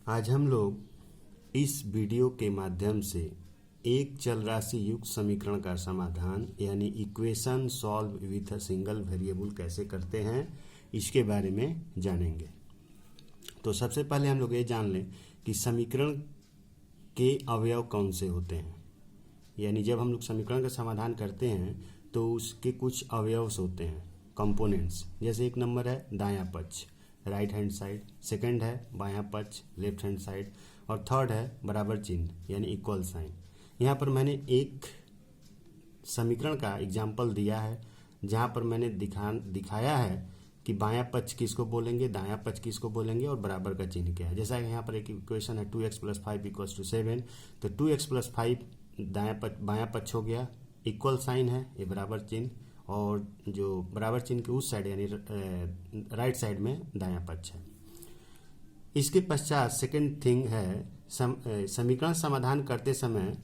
आज हम लोग इस वीडियो के माध्यम से एक चल राशि युक्त समीकरण का समाधान यानी equation solve with a single variable कैसे करते हैं इसके बारे में जानेंगे। तो सबसे पहले हम लोग ये जान लें कि समीकरण के अवयव कौन से होते हैं। यानी जब हम लोग समीकरण का समाधान करते हैं तो उसके कुछ अवयव होते हैं, कंपोनेंट्स। जैसे एक नंबर है दायां पक्ष, राइट हैंड साइड, सेकंड है बायां पक्ष, लेफ्ट हैंड साइड, और थर्ड है बराबर चिन्ह यानी इक्वल साइन। यहाँ पर मैंने एक समीकरण का एग्जाम्पल दिया है जहाँ पर मैंने दिखाया है कि बायां पक्ष किसको बोलेंगे, दायां पक्ष किसको बोलेंगे और बराबर का चिन्ह क्या है। जैसा यहाँ पर एक इक्वेशन है 2x + 5 = 7, तो 2x + 5 बायां पक्ष हो गया, इक्वल साइन है ये बराबर चिन्ह, और जो बराबर चिन्ह के उस साइड यानी राइट साइड में दायां पक्ष है। इसके पश्चात सेकंड थिंग है समीकरण समाधान करते समय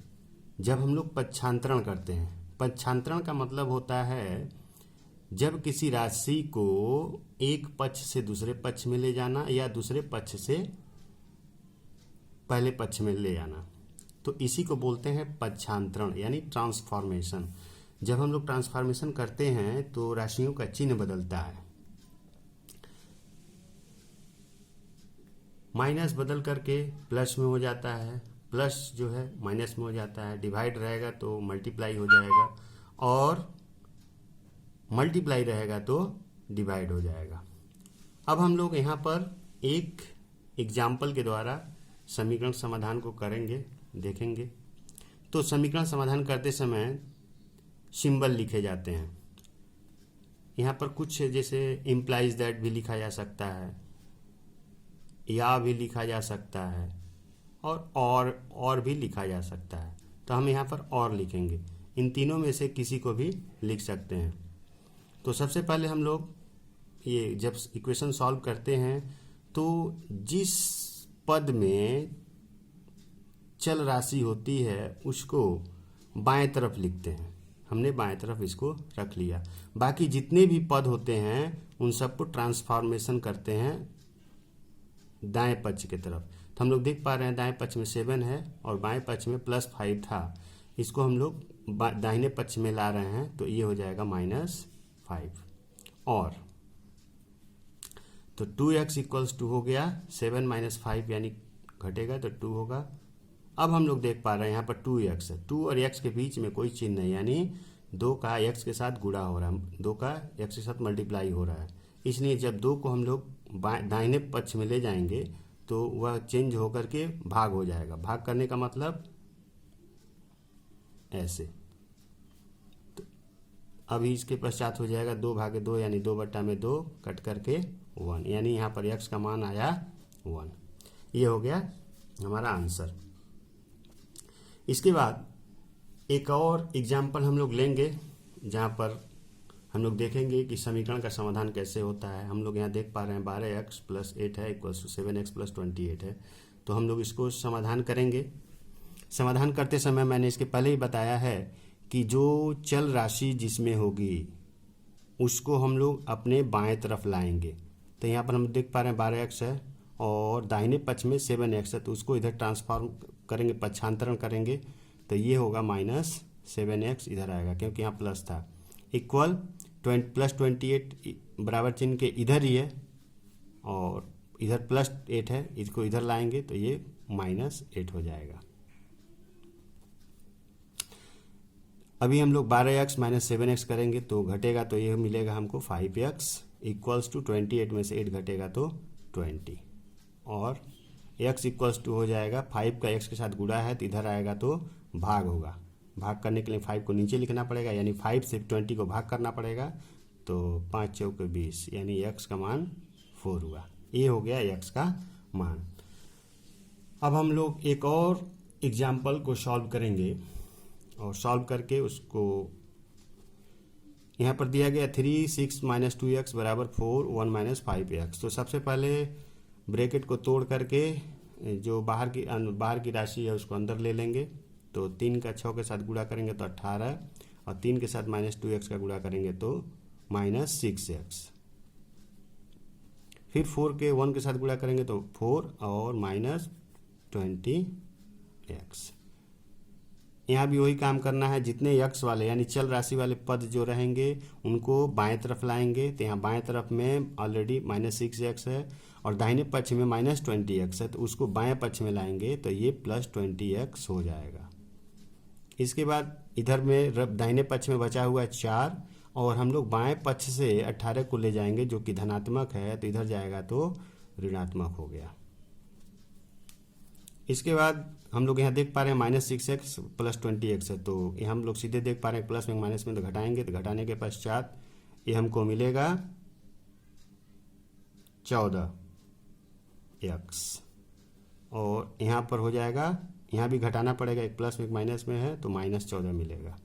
जब हम लोग पक्षांतरण करते हैं। पक्षांतरण का मतलब होता है जब किसी राशि को एक पक्ष से दूसरे पक्ष में ले जाना या दूसरे पक्ष से पहले पक्ष में ले जाना, तो इसी को बोलते हैं पक्षांतरण यानी ट्रांसफॉर्मेशन। जब हम लोग ट्रांसफॉर्मेशन करते हैं तो राशियों का चिन्ह बदलता है। माइनस बदल करके प्लस में हो जाता है, प्लस जो है माइनस में हो जाता है, डिवाइड रहेगा तो मल्टीप्लाई हो जाएगा, और मल्टीप्लाई रहेगा तो डिवाइड हो जाएगा। अब हम लोग यहाँ पर एक एग्जाम्पल के द्वारा समीकरण समाधान को करेंगे, देखेंगे। तो समीकरण समाधान करते समय सिंबल लिखे जाते हैं। यहाँ पर कुछ जैसे इम्प्लाइज दैट भी लिखा जा सकता है, या भी लिखा जा सकता है, और भी लिखा जा सकता है। तो हम यहाँ पर और लिखेंगे, इन तीनों में से किसी को भी लिख सकते हैं। तो सबसे पहले हम लोग ये जब इक्वेशन सॉल्व करते हैं तो जिस पद में चल राशि होती है उसको बाएं तरफ लिखते हैं। हमने बाएं तरफ इसको रख लिया। बाकी जितने भी पद होते हैं उन सबको ट्रांसफॉर्मेशन करते हैं दाएं पक्ष की तरफ। तो हम लोग देख पा रहे हैं दाएं पक्ष में 7 है और बाएं पक्ष में +5 था, इसको हम लोग दाहिने पक्ष में ला रहे हैं तो ये हो जाएगा -5। और तो 2x = 2 हो गया, 7 - 5 यानी घटेगा तो 2 होगा। अब हम लोग देख पा रहे हैं यहाँ पर 2x है, 2 और x के बीच में कोई चिन्ह नहीं, यानी 2 का x के साथ गुणा हो रहा है, 2 का x के साथ मल्टीप्लाई हो रहा है। इसलिए जब 2 को हम लोग दाहिने पक्ष में ले जाएंगे तो वह चेंज होकर के भाग हो जाएगा। भाग करने का मतलब ऐसे। तो अभी इसके पश्चात हो जाएगा 2/2 यानी 2/2 कट करके 1, यानी यहाँ पर x का मान आया 1। ये हो गया हमारा आंसर। इसके बाद एक और एग्जाम्पल हम लोग लेंगे जहाँ पर हम लोग देखेंगे कि समीकरण का समाधान कैसे होता है। हम लोग यहाँ देख पा रहे हैं 12x + 8 है = 7x + 28 है। तो हम लोग इसको समाधान करेंगे। समाधान करते समय मैंने इसके पहले ही बताया है कि जो चल राशि जिसमें होगी उसको हम लोग अपने बाएं तरफ लाएंगे। तो यहाँ पर हम देख पा रहे हैं 12x है और दाहिने पक्ष में 7x है, तो उसको इधर ट्रांसफॉर्म करेंगे, पक्षांतरण करेंगे, तो ये होगा -7x इधर आएगा क्योंकि यहाँ प्लस था, इक्वल +28 बराबर चिन्ह के इधर ही है और इधर +8 है, इसको इधर लाएंगे तो ये -8 हो जाएगा। अभी हम लोग 12x - 7x करेंगे तो घटेगा तो ये मिलेगा हमको 5x = 28 में से 8 घटेगा तो 20, और x = हो जाएगा 5 का x के साथ गुणा है तो इधर आएगा तो भाग होगा। भाग करने के लिए 5 को नीचे लिखना पड़ेगा, यानी 5 से 20 को भाग करना पड़ेगा, तो 5 × 4 = 20, यानी x का मान 4 हुआ। ये हो गया x का मान। अब हम लोग एक और एग्जाम्पल को सॉल्व करेंगे और सॉल्व करके उसको यहाँ पर दिया गया 3 6 - 2x = 4 1 - 5x। तो सबसे पहले ब्रैकेट को तोड़ करके जो बाहर की राशि है उसको अंदर ले लेंगे। तो 3 का 6 के साथ गुणा करेंगे तो 18, और 3 के साथ -2x का गुणा करेंगे तो -6x। फिर 4 के 1 के साथ गुणा करेंगे तो 4 और माइनस 20x। यहाँ भी वही काम करना है, जितने x वाले यानी चल राशि वाले पद जो रहेंगे उनको बाएं तरफ लाएंगे। तो यहाँ बाएं तरफ में ऑलरेडी -6x है और दाहिने पक्ष में -20x है, तो उसको बाएं पक्ष में लाएंगे तो ये +20x हो जाएगा। इसके बाद इधर में दाहिने पक्ष में बचा हुआ है 4 और हम लोग बाएं पक्ष से 18 को ले जाएंगे जो कि धनात्मक है, तो इधर जाएगा तो ऋणात्मक हो गया। इसके बाद हम लोग यहाँ देख पा रहे हैं -6x + 20x है, तो ये हम लोग सीधे देख पा रहे हैं प्लस में माइनस में तो घटाएंगे, तो घटाने के पश्चात ये हमको मिलेगा 14x और यहाँ पर हो जाएगा, यहाँ भी घटाना पड़ेगा, एक प्लस में एक माइनस में है तो -14 मिलेगा।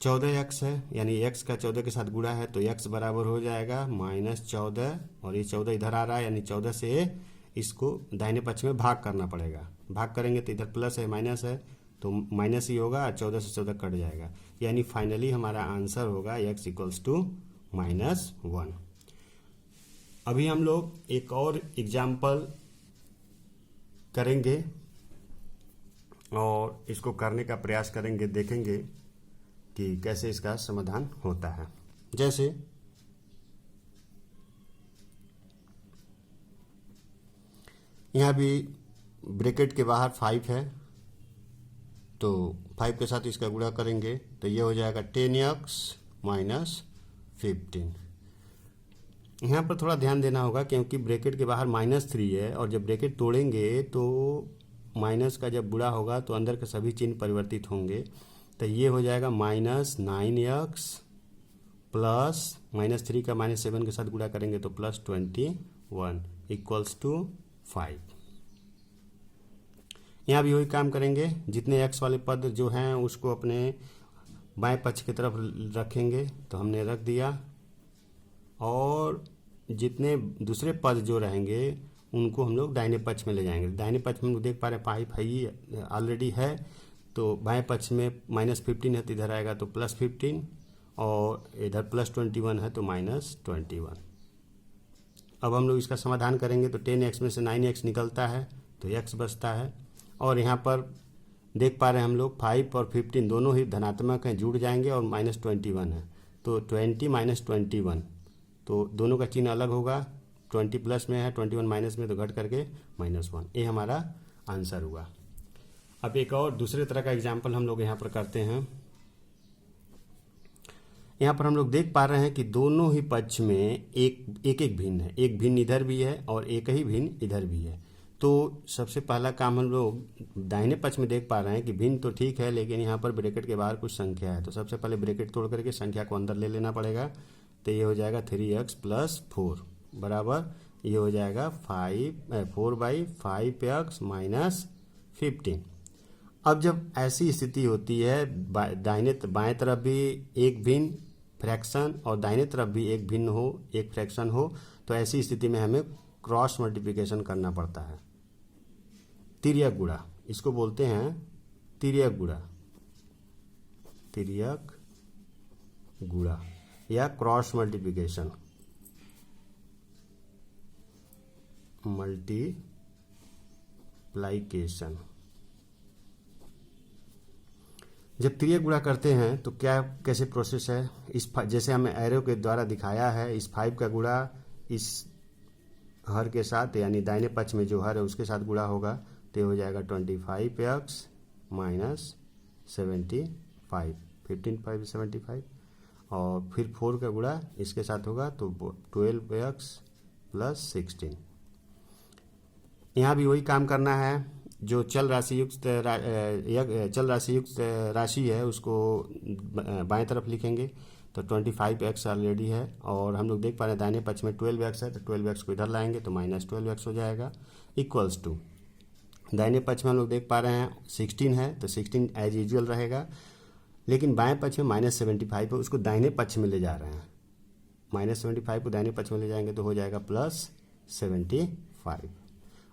14x है यानी x का 14 के साथ गुणा है तो x बराबर हो जाएगा -14 और ये 14 इधर आ रहा है यानी 14 से इसको दाहिने पक्ष में भाग करना पड़ेगा। भाग करेंगे तो इधर प्लस है माइनस है तो माइनस ही होगा, 14 से 14 कट जाएगा, यानी फाइनली हमारा आंसर होगा x = -1। अभी हम लोग एक और एग्जाम्पल करेंगे और इसको करने का प्रयास करेंगे, देखेंगे कि कैसे इसका समाधान होता है। जैसे यहाँ भी ब्रैकेट के बाहर 5 है तो 5 के साथ इसका गुणा करेंगे तो ये हो जाएगा 10x - 15। यहाँ पर थोड़ा ध्यान देना होगा क्योंकि ब्रैकेट के बाहर -3 है और जब ब्रैकेट तोड़ेंगे तो माइनस का जब बुरा होगा तो अंदर के सभी चिन्ह परिवर्तित होंगे। तो ये हो जाएगा -9x प्लस -3 का -7 के साथ गुणा करेंगे तो +21 = 5। यहाँ भी वही काम करेंगे, जितने x वाले पद जो हैं उसको अपने बाएं पक्ष की तरफ रखेंगे तो हमने रख दिया और जितने दूसरे पद जो रहेंगे उनको हम लोग दाहिने पक्ष में ले जाएंगे। दाहिने पक्ष में हम लोग देख पा रहे हैं 5 है ही ऑलरेडी है तो बाएं पक्ष में -15 है तो इधर आएगा तो +15 और इधर +21 है तो -21। अब हम लोग इसका समाधान करेंगे तो 10x में से 9x निकलता है तो x बचता है और यहाँ पर देख पा रहे हैं हम लोग 5 और 15 दोनों ही धनात्मक हैं, जुड़ जाएंगे और -21 है तो 20 - 21 तो दोनों का चिन्ह अलग होगा, 20 प्लस में है 21 माइनस में तो घट करके -1। ये हमारा आंसर हुआ। अब एक और दूसरे तरह का एग्जाम्पल हम लोग यहाँ पर करते हैं। यहाँ पर हम लोग देख पा रहे हैं कि दोनों ही पक्ष में एक भिन्न है, एक भिन्न इधर भी है और एक ही भिन्न इधर भी है। तो सबसे पहला काम हम लोग दाहिने पक्ष में देख पा रहे हैं कि भिन्न तो ठीक है लेकिन यहाँ पर ब्रैकेट के बाहर कुछ संख्या है, तो सबसे पहले ब्रैकेट तोड़ करके संख्या को अंदर ले लेना पड़ेगा। तो ये हो जाएगा 3x + 4 बराबर ये हो जाएगा 4/5x - 15। अब जब ऐसी स्थिति होती है बाएं तरफ भी एक भिन्न फ्रैक्शन और दाहिने तरफ भी एक भिन्न हो, एक फ्रैक्शन हो, तो ऐसी स्थिति में हमें क्रॉस मल्टीप्लिकेशन करना पड़ता है। तिर्यक गुणा इसको बोलते हैं, तिर्यक गुणा या क्रॉस मल्टीप्लिकेशन। जब तिर्यक गुणा करते हैं तो कैसे प्रोसेस है, जैसे हमें एरो के द्वारा दिखाया है, इस 5 का गुणा इस हर के साथ यानी दाहिने पक्ष में जो हर है उसके साथ गुणा होगा तो हो जाएगा 25x - 75, 15 × 5 = 75 और फिर 4 का गुणा इसके साथ होगा तो 12x + 16। यहाँ भी वही काम करना है, जो चल राशि युक्त राशि है उसको बाएं तरफ लिखेंगे तो 25x ऑलरेडी है और हम लोग देख पा रहे हैं दाहिने पक्ष में 12x है तो 12x को इधर लाएंगे तो -12x हो जाएगा इक्वल्स टू दाहिने पक्ष में हम लोग देख पा रहे हैं 16 है तो 16 एज यूजुअल रहेगा, लेकिन बाएं पक्ष में -75 है उसको दाहिने पक्ष में ले जा रहे हैं, -75 को दाहिने पक्ष में ले जाएंगे तो हो जाएगा +75।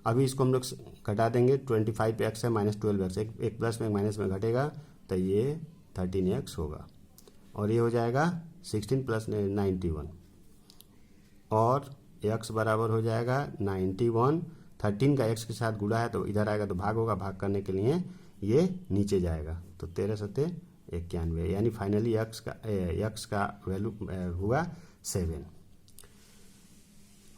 अभी इसको हम लोग घटा देंगे, 25x है -12x, एक प्लस में एक माइनस में घटेगा तो ये 13x होगा और ये हो जाएगा 16 + 91 और x बराबर हो जाएगा 91। 13 का x के साथ गुणा है तो इधर आएगा तो भाग होगा, भाग करने के लिए ये नीचे जाएगा तो 13 सत्ते 91, यानी फाइनली x का वैल्यू हुआ 7।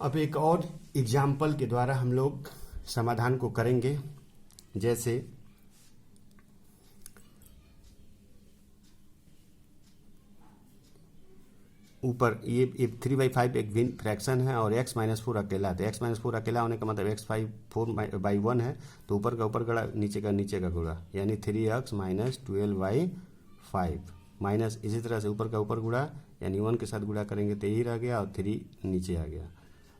अब एक और एग्जाम्पल के द्वारा हम लोग समाधान को करेंगे। जैसे ऊपर ये 3/5 एक भिन्न फ्रैक्शन है और x-4 अकेला है, तो x-4 अकेला होने का मतलब x/4/1 है, तो ऊपर का ऊपर गुणा नीचे का गुणा, यानी 3x - 12/5 माइनस इसी तरह से ऊपर का ऊपर गुणा, यानी 1 के साथ गुणा करेंगे तो यही रह गया और 3 नीचे आ गया।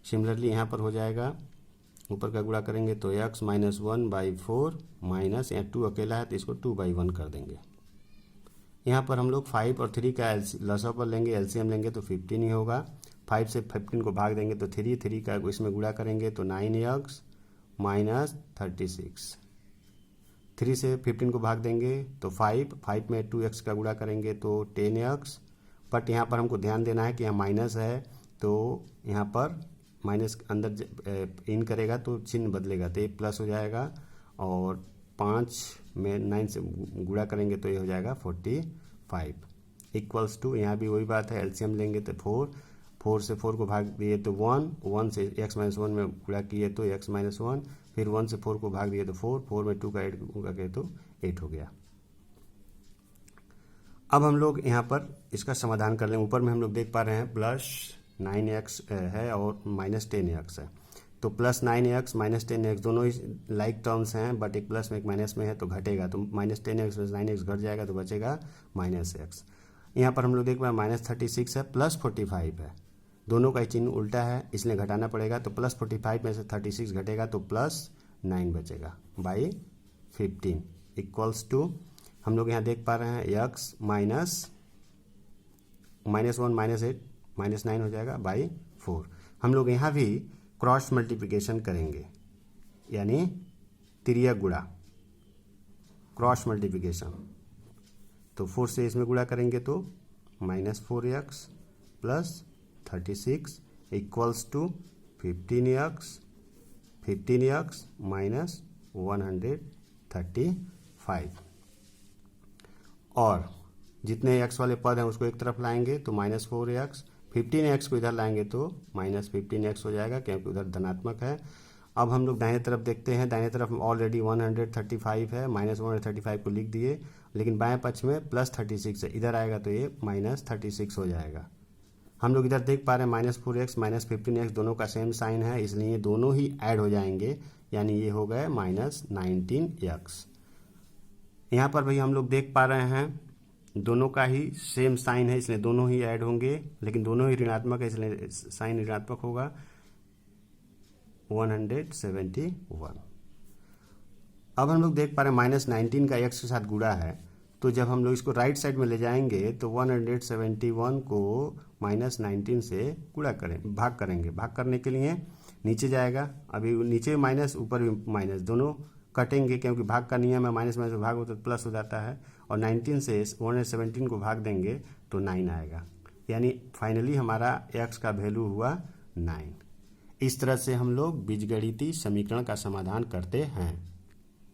सिमिलरली यहाँ पर हो जाएगा, ऊपर का गुणा करेंगे तो x - 1/4 माइनस, यहाँ 2 अकेला है तो इसको 2/1 कर देंगे। यहाँ पर हम लोग 5 और 3 का लसअप लेंगे, एलसीएम लेंगे तो 15 ही होगा। 5 से 15 को भाग देंगे तो 3 का इसमें गुणा करेंगे तो 9x - 36। 3 से 15 को भाग देंगे तो 5 में 2x का गुणा करेंगे तो 10x। बट यहाँ पर हमको ध्यान देना है कि यहाँ माइनस है तो यहाँ पर माइनस अंदर इन करेगा तो चिन्ह बदलेगा तो ये प्लस हो जाएगा, और 5 में 9 से गुणा करेंगे तो ये हो जाएगा 45 इक्वल्स टू, यहाँ भी वही बात है, एलसीएम लेंगे तो 4 से 4 को भाग दिए तो 1 से x-1 में गुणा किए तो x-1, फिर 1 से 4 को भाग दिए तो 4 में 2 का ऐड करके तो 8 हो गया। अब हम लोग यहाँ पर इसका समाधान कर लेंगे। ऊपर में हम लोग देख पा रहे हैं +9x है और -10x है, तो +9x - 10x दोनों ही लाइक टर्म्स हैं, बट एक प्लस में एक माइनस में है तो घटेगा, तो -10x + 9x घट जाएगा तो बचेगा -x। यहाँ पर हम लोग देख पा रहे हैं -36 है, +45 है, दोनों का चिन्ह उल्टा है इसलिए घटाना पड़ेगा, तो +45 में से 36 घटेगा तो +9 बचेगा बाई 15 इक्वल्स टू, हम लोग यहाँ देख पा रहे हैं x -1 -8 -9 हो जाएगा बाई 4। हम लोग यहाँ भी क्रॉस मल्टीप्लिकेशन करेंगे, यानी तिर्यक गुणा, क्रॉस मल्टीप्लिकेशन, तो 4 से इसमें गुणा करेंगे तो -4x + 36 इक्वल्स टू 15x -135, और जितने x वाले पद हैं उसको एक तरफ लाएंगे तो -4x, 15x को इधर लाएंगे तो -15x हो जाएगा क्योंकि उधर धनात्मक है। अब हम लोग दाहिने तरफ देखते हैं, दाहिने तरफ ऑलरेडी 135 है, -135 को लिख दिए, लेकिन बाएं पक्ष में +36 है, इधर आएगा तो ये -36 हो जाएगा। हम लोग इधर देख पा रहे हैं -4x -15x दोनों का सेम साइन है, इसलिए दोनों ही ऐड हो जाएंगे, यानी ये हो गए -19x। यहाँ पर भाई हम लोग देख पा रहे हैं दोनों का ही सेम साइन है इसलिए दोनों ही ऐड होंगे, लेकिन दोनों ही ऋणात्मक है इसलिए साइन ऋणात्मक होगा 171। अब हम लोग देख पा रहे हैं -19 का x के साथ गुणा है, तो जब हम लोग इसको राइट साइड में ले जाएंगे तो 171 को -19 से गुणा भाग करेंगे। भाग करने के लिए नीचे जाएगा, अभी नीचे माइनस ऊपर भी माइनस, दोनों कटेंगे क्योंकि भाग का नियम है, माइनस में भाग होता तो प्लस हो जाता है, और 19 से 117 को भाग देंगे तो 9 आएगा, यानी फाइनली हमारा x का वैल्यू हुआ 9। इस तरह से हम लोग बीजगणितीय समीकरण का समाधान करते हैं।